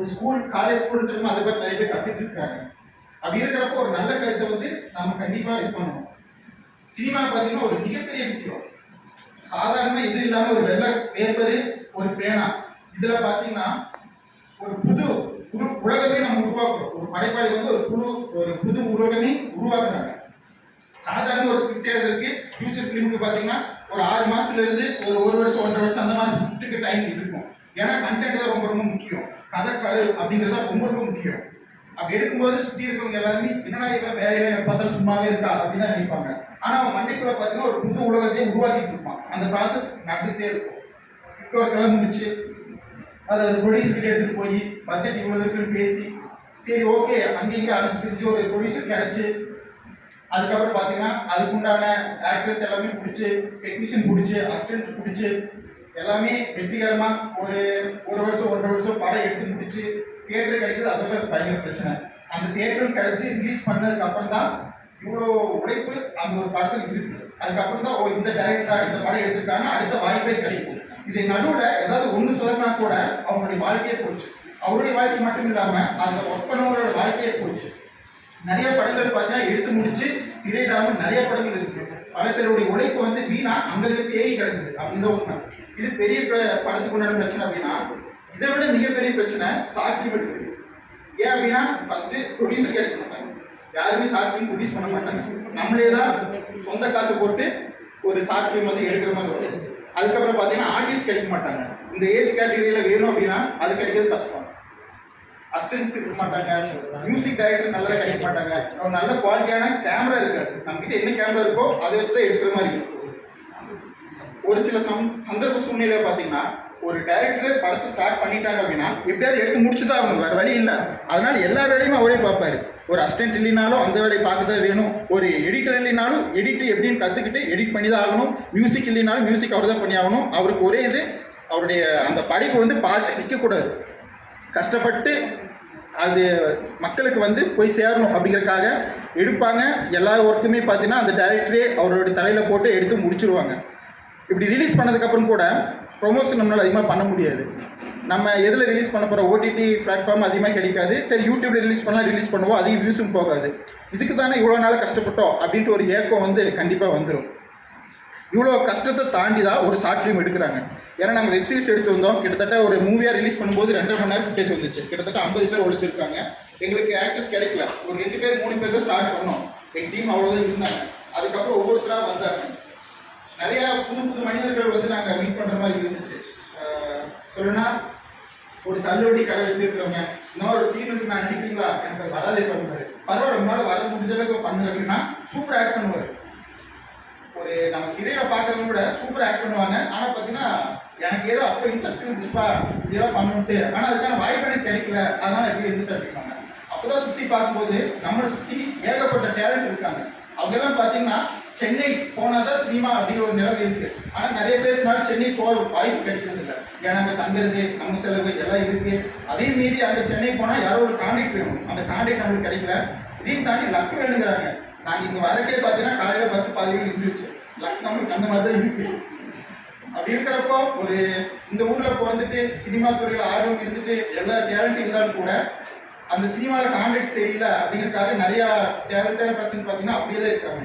ஒரு school college student அதை பற்றி நிறைய பேர் கற்றுட்டு இருக்காங்க. அப்படி இருக்கிறப்போ ஒரு நல்ல கருத்தை வந்து நம்ம கண்டிப்பாக இது பண்ணணும். சினிமா பார்த்தீங்கன்னா ஒரு மிகப்பெரிய விஷயம். சாதாரணமாக இது இல்லாமல் ஒரு வெள்ளை பேப்பரு, ஒரு பேனா, இதில் பார்த்தீங்கன்னா ஒரு புது உலகமே நம்ம உருவாக்குறோம். ஒரு படைப்பாளி வந்து ஒரு புது உலகமே உருவாக்குறாங்க. சாதாரண ஒரு ஸ்கிரிப்ட் எழுதுறதுக்கு ஃபியூச்சர் ஃபிலிமுக்கு பார்த்தீங்கன்னா ஒரு 6 மாசத்துல இருந்து ஒரு வருஷம் 1.5 வருஷம் அந்த மாதிரி ஸ்கிரிப்டுக்கு டைம் இருக்கும். ஏன்னா கண்டென்ட் தான் ரொம்ப ரொம்ப முக்கியம். கதை அப்படிங்கிறது தான் ரொம்ப ரொம்ப முக்கியம். அப்படி எடுக்கும்போது சுற்றி இருக்கிறவங்க எல்லாருமே என்னடா இவன் வேலையில பார்த்தாலும் சும்மாவே இருக்கா அப்படின்னு தான் நினைப்பாங்க. ஆனால் அவன் மண்டைக்குள்ள பார்த்தீங்கன்னா ஒரு புது உலகத்தையே உருவாக்கிட்டு இருப்பான். அந்த ப்ராசஸ் நடந்துகிட்டே இருக்கும். ஸ்கிரிப்ட் ஒர்க்கெல்லாம் முடிச்சு அதை ஒரு ப்ரொடியூசர்கிட்ட எடுத்துகிட்டு போய் பட்ஜெட் இவ்வளோ இருக்குன்னு பேசி சரி ஓகே அங்கேயும் அழைச்சி திரிஞ்சு ஒரு ப்ரொடியூசர் கிடச்சி அதுக்கப்புறம் பார்த்தீங்கன்னா அதுக்குண்டான ஆக்டர்ஸ் எல்லாமே பிடிச்சி டெக்னீஷியன் பிடிச்சி அசிஸ்டன்ட் பிடிச்சி எல்லாமே வெற்றிகரமாக ஒரு வருஷம் 1.5 வருஷம் படம் எடுத்து முடிச்சு தியேட்டர் கிடைக்கிறது அதோட பயங்கர பிரச்சனை. அந்த தியேட்டரும் கிடைச்சி ரிலீஸ் பண்ணதுக்கு அப்புறம் தான் இவ்வளோ உழைப்பு அந்த ஒரு படத்துக்கு இருக்கு. அதுக்கப்புறம் தான் இந்த டைரக்டராக இந்த படம் எடுத்திருக்காங்க அடுத்த வாய்ப்பே கிடைக்கும். இதை நடுவில் ஏதாவது ஒன்று சொதப்பினா கூட அவங்களுடைய வாழ்க்கையே போச்சு. அவருடைய வாழ்க்கை மட்டும் இல்லாமல் அதில் ஒர்க் பண்ணவங்களோட வாழ்க்கையே போச்சு. நிறைய படங்கள் பார்த்தீங்கன்னா எடுத்து முடிச்சு திரையிடாமல் நிறைய படங்கள் இருக்கு. பல பேருடைய உழைப்பு வந்து வீணா அங்கே தேடி கிடக்குது அப்படின்னு ஒன்று. இது பெரிய படத்துக்கு உண்டான பிரச்சனை. அப்படின்னா இதை விட மிகப்பெரிய பிரச்சனை ஷார்ட் ஃபிலிம் எடுக்குது. ஏன் அப்படின்னா ஃபர்ஸ்ட் ப்ரொடியூசர் கிடைக்க மாட்டாங்க. யாருமே ஷார்ட் ஃபிலிம் ப்ரொடியூஸ் பண்ண மாட்டாங்க. நம்மளே தான் சொந்த காசு போட்டு ஒரு ஷார்ட் ஃபிலிம் வந்து எடுக்கிற மாதிரி வரும். அதுக்கப்புறம் பார்த்தீங்கன்னா ஆர்டிஸ்ட் கிடைக்க மாட்டாங்க. இந்த ஏஜ் கேட்டகரியில் வேணும் அப்படின்னா அது கிடைக்கிறது கஷ்டம். அசிஸ்டன்ஸ் இருக்க மாட்டாங்க. மியூசிக் டைரக்டர் நல்லா கிடைக்க மாட்டாங்க. ஒரு நல்ல குவாலிட்டியான கேமரா இருக்காது. நம்மகிட்ட என்ன கேமரா இருக்கோ அதை வச்சு தான் எடுக்கிற மாதிரி இருக்கும். ஒரு சில சந்தர்ப்ப சூழ்நிலை பார்த்தீங்கன்னா ஒரு டைரக்டர் படத்தை ஸ்டார்ட் பண்ணிட்டாங்க அப்படின்னா எப்படியாவது எடுத்து முடிச்சுதான் ஆகணும், வேறு வழி இல்லை. அதனால எல்லா வேலையுமே அவரே பார்ப்பாரு. ஒரு அசிஸ்டன்ட் இல்லைனாலும் அந்த வேலையை பார்க்க தான் வேணும். ஒரு எடிட்டர் இல்லைனாலும் எடிட்டர் எப்படின்னு கற்றுக்கிட்டு எடிட் பண்ணி தான் ஆகணும். மியூசிக் இல்லைனாலும் மியூசிக் அவர் தான் பண்ணி ஆகணும். அவருக்கு ஒரே இது அவருடைய அந்த படிப்பு வந்து பார்த்து நிற்கக்கூடாது. கஷ்டப்பட்டு அது மக்களுக்கு வந்து போய் சேரணும் அப்படிங்கிறதுக்காக எடுப்பாங்க. எல்லா ஒர்க்குமே பார்த்தீங்கன்னா அந்த டைரக்டரே அவருடைய தலையில் போட்டு எடுத்து முடிச்சிருவாங்க. இப்படி ரிலீஸ் பண்ணதுக்கப்புறம் கூட ப்ரொமோஷன் நம்மளால் அதிகமாக பண்ண முடியாது. நம்ம எதில் ரிலீஸ் பண்ண போகிற ஓடிடி பிளாட்ஃபார்ம் அதிகமாக கிடைக்காது. சரி யூடியூப்பில் ரிலீஸ் பண்ணால் ரிலீஸ் பண்ணுவோம், அதிக வியூஸும் போகாது. இதுக்கு தானே இவ்வளோ நாள் கஷ்டப்பட்டோம் அப்படின்ட்டு ஒரு ஏக்கம் வந்து கண்டிப்பாக வந்துடும். இவ்வளோ கஷ்டத்தை தாண்டி தான் ஒரு ஷார்ட் ஃபிலிம் எடுக்கிறாங்க. ஏன்னா நாங்கள் வெப் சீரிஸ் எடுத்திருந்தோம். கிட்டத்தட்ட ஒரு மூவியாக ரிலீஸ் பண்ணும்போது 2.5 மணி நேரம் ஃபுட்டேஜ் வந்துச்சு. கிட்டத்தட்ட 50 பேர் ஒழிச்சிருக்காங்க. எங்களுக்கு ஆக்டர்ஸ் கிடைக்கல. ஒரு 2 பேர் 3 பேர் தான் ஸ்டார்ட் பண்ணோம். எங்கள் டீம் அவ்வளோதான் இருந்தாங்க. அதுக்கப்புறம் ஒவ்வொருத்தராக வந்தாங்க. நிறையா புது மனிதர்கள் வந்து நாங்கள் மீட் பண்ணுற மாதிரி இருந்துச்சு. சொல்லணும்னா ஒரு தள்ளுவண்டி கடை வச்சிருக்கிறவங்க இன்னும் ஒரு சீனுக்கு நான் அடிக்கிறீங்களா எனக்கு அது வராதே பண்ணுவார். பரவாயில்ல உங்களால் வர முடிஞ்ச அளவுக்கு பண்ணுங்க அப்படின்னா சூப்பர் ஆக்ட் பண்ணுவார். ஒரு நம்ம ஹீரோவை பார்க்கறவங்க கூட சூப்பர் ஆக்ட் பண்ணுவாங்க. ஆனால் பார்த்தீங்கன்னா எனக்கு ஏதோ அப்போ இன்ட்ரெஸ்ட் இருந்துச்சுப்பா இப்படியெல்லாம் பண்ணணுன்ட்டு, ஆனால் அதுக்கான வாய்ப்பு எனக்கு கிடைக்கல, அதனால எப்படி இருந்துட்டு அப்படிப்பாங்க. அப்போதான் சுற்றி பார்க்கும்போது நம்மளை சுற்றி ஏகப்பட்ட டேலண்ட் இருக்காங்க. அவங்கெல்லாம் பார்த்தீங்கன்னா சென்னை போனால் தான் சினிமா அப்படிங்கிற ஒரு நிலவு இருக்குது. ஆனால் நிறைய பேருக்குனால சென்னை போகிற வாய்ப்பு கிடைக்கிறது இல்லை. ஏன்னா அங்கே தங்குறது நம்ம செலவு எல்லாம் இருக்குது. அதையும் மீறி அங்கே சென்னை போனால் யாரோ ஒரு கான்டாக்ட் வேணும். அந்த கான்டாக்ட் நம்மளுக்கு கிடைக்கல. இதையும் தாண்டி லக்கு வேணுங்கிறாங்க. நாங்கள் இங்கே வரக்கே பார்த்தீங்கன்னா காலையில் பஸ் பாதிகள் இருந்துச்சு. லக் நம்மளுக்கு அந்த மாதிரி தான் இருக்குது. அப்படி இருக்கிறப்போ ஒரு இந்த ஊரில் பிறந்துட்டு சினிமா துறையில் ஆர்வம் இருந்துட்டு எல்லா டேலண்ட் இருந்தாலும் கூட அந்த சினிமாவில் கான்டாக்ட்ஸ் தெரியல அப்படிங்கிறதுக்காக நிறையா டேலண்டான பர்சன் பார்த்தீங்கன்னா அப்படியே தான் இருக்காங்க.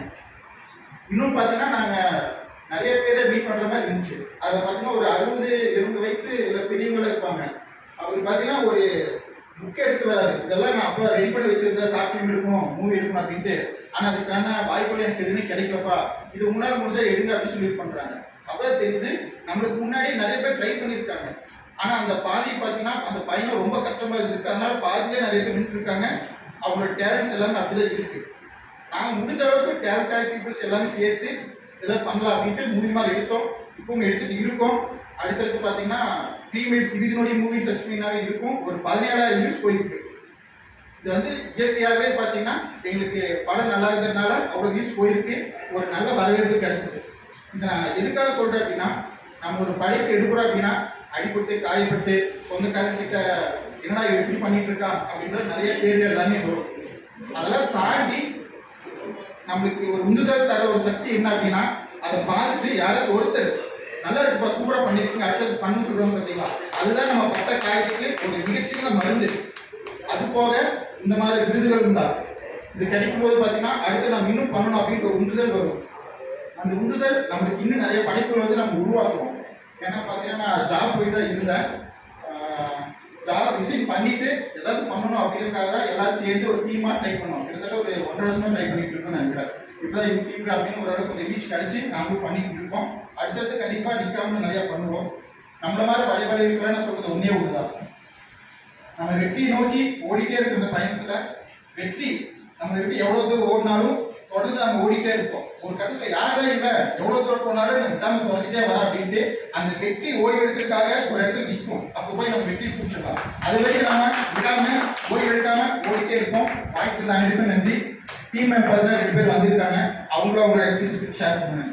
இன்னும் பார்த்தீங்கன்னா நாங்கள் நிறைய பேரை மீட் பண்ணுற மாதிரி இருந்துச்சு. அதில் பார்த்தீங்கன்னா ஒரு 60-70 வயசு இதில் பெரியவங்களும் இருப்பாங்க. அவர் பார்த்தீங்கன்னா ஒரு புக் எடுத்து வராரு. இதெல்லாம் நான் அப்போ ரெடி பண்ணி வச்சிருந்தேன், ஷார்ட் ஃபிலிம் எடுக்கணும், மூவி எடுக்கணும் அப்படின்ட்டு. ஆனால் அதுக்கான வாய்ப்புகள் எனக்கு எதுவுமே கிடைக்கலப்பா, இது முன்னால் முடிஞ்சால் எடுங்க அப்படின்னு சொல்லி பண்ணுறாங்க. அப்போ தெரியுது நம்மளுக்கு முன்னாடி நிறைய பேர் ட்ரை பண்ணியிருக்காங்க. ஆனால் அந்த பாதி பார்த்தீங்கன்னா அந்த பையனும் ரொம்ப கஷ்டமாக இருந்திருக்கு. அதனால பாதியிலே நிறைய பேர் நின்று இருக்காங்க. அவங்களோட டேலண்ட்ஸ் எல்லாமே அப்படிதான் இருக்குது. நாங்கள் முடிஞ்ச அளவுக்கு டேலண்டான பீப்புள்ஸ் எல்லாமே சேர்த்து ஏதோ பண்ணலாம் அப்படின்ட்டு மூவி மாதிரி எடுத்தோம். இப்போவும் எடுத்துகிட்டு இருக்கோம். அடுத்தடுத்து பார்த்தீங்கன்னா ப்ரீமேட்ஸ் இதனுடைய மூவி சர்ச் பண்ணினாவே இருக்கும். ஒரு 17,000 வியூஸ் போயிருக்கு. இது வந்து இயற்கையாகவே பார்த்தீங்கன்னா எங்களுக்கு படம் நல்லா இருந்ததுனால அவ்வளோ வியூஸ் போயிருக்கு. ஒரு நல்ல வரவேற்பு கிடைச்சது. இதை நான் எதுக்காக சொல்கிறேன் அப்படின்னா நம்ம ஒரு படைப்பு எடுக்கிறோம் அப்படின்னா அடிபட்டு காயப்பட்டு சொந்தக்காரங்கிட்ட என்னடா எப்படி பண்ணிட்டு இருக்கான் அப்படின்ற நிறைய பேர்கள் எல்லாமே வரும். அதெல்லாம் தாண்டி நம்மளுக்கு ஒரு உந்துதல் தர ஒரு சக்தி என்ன அப்படின்னா அதை பார்த்துட்டு யாராச்சும் ஒருத்தர் நல்லா இருக்குப்பா சூப்பரா பண்ணிருக்கீங்க அடுத்தது பண்ணு சொல்றோம் பார்த்தீங்களா, அதுதான் நம்ம பட்ட காயத்துக்கு ஒரு மிகச்சிறந்த மருந்து. அது போக இந்த மாதிரி விருதுகள் இருந்தா இது கிடைக்கும் போது பார்த்தீங்கன்னா அடுத்து நம்ம இன்னும் பண்ணணும் அப்படின்ற ஒரு உந்துதல் வரும். அந்த உந்துதல் நம்மளுக்கு இன்னும் நிறைய படைப்புகள் வந்து நம்ம உருவாக்குவோம். ஏன்னா பார்த்தீங்கன்னா நான் ஜாப் போய் தான் இருந்தேன். ஜாப் ரிசைன் பண்ணிட்டு ஏதாவது பண்ணணும் அப்படிங்கிறதுக்காக தான் எல்லாரும் சேர்ந்து ஒரு டீமாக ட்ரை பண்ணோம். கிட்டத்தட்ட ஒரு 1.5 வருஷமா ட்ரை பண்ணிட்டு இருக்கோம்னு நினைக்கிறேன். இப்போதான் யூடியூப் அப்படின்னு ஓரளவுக்கு கொஞ்சம் ரீச் கிடைச்சி நாங்களும் பண்ணிட்டு இருக்கோம். அடுத்தடுத்து கண்டிப்பாக நிற்காம நிறையா பண்ணுவோம். நம்மள மாதிரி பழைய பழைய இருக்கிறேன்னு சொல்றது ஒன்றே ஒன்றுதான். நம்ம வெற்றியை நோக்கி ஓடிட்டே இருக்கிற இந்த பயணத்தில் வெற்றி நம்ம விட்டு எவ்வளோ தூரம் ஓடினாலும் தொடர்ந்து நம்ம ஓடிட்டே இருப்போம். ஒரு கட்டத்தில் யாரா இவன் எவ்வளோ தூரம் போனாலும் நம்ம விடாம துறந்துட்டே வரா அப்படின்ட்டு அந்த வெற்றி ஓய்வு எடுக்கிறதுக்காக ஒரு இடத்துல நிற்கும். அப்போ போய் நம்ம வெற்றி பிடிச்சிடலாம். அது வரைக்கும் நம்ம விடாம ஓய்வு எடுக்காம ஓடிட்டே இருப்போம். வாய்ப்பு அனைவருக்கும் நன்றி. டீம் மெம்பர் 2 பேர் வந்திருக்காங்க. அவங்களும் அவங்களோட எக்ஸ்பீரியன்ஸ் ஷேர் பண்ணுங்க.